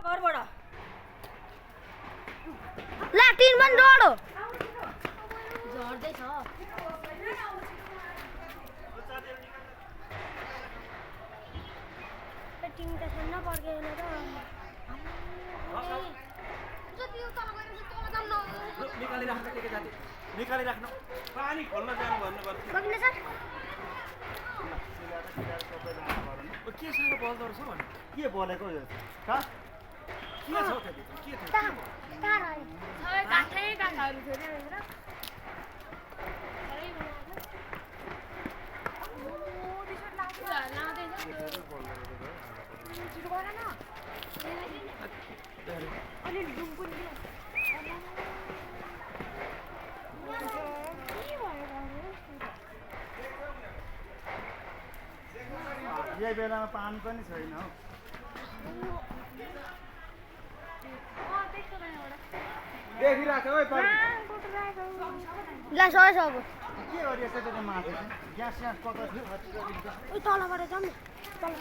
घरबाट ल्याटिन पनि डढो झर्दैछ टिम त छैन पड्केन त निकाली राख्नु पानी खोल्न जानु भन्नुपर्छ बग्ने सर के साह्रो बल्दो रहेछ भने के बोलेको यो के छ त्यहाँभित्र के थियो सबै काठहरू थियो नि भित्र यही बेलामा पानी पनि छैन हौ देखिरहेको है ला सय सब के गरिएको माथि ग्यास कता थियो तलबाट जाउँ न तल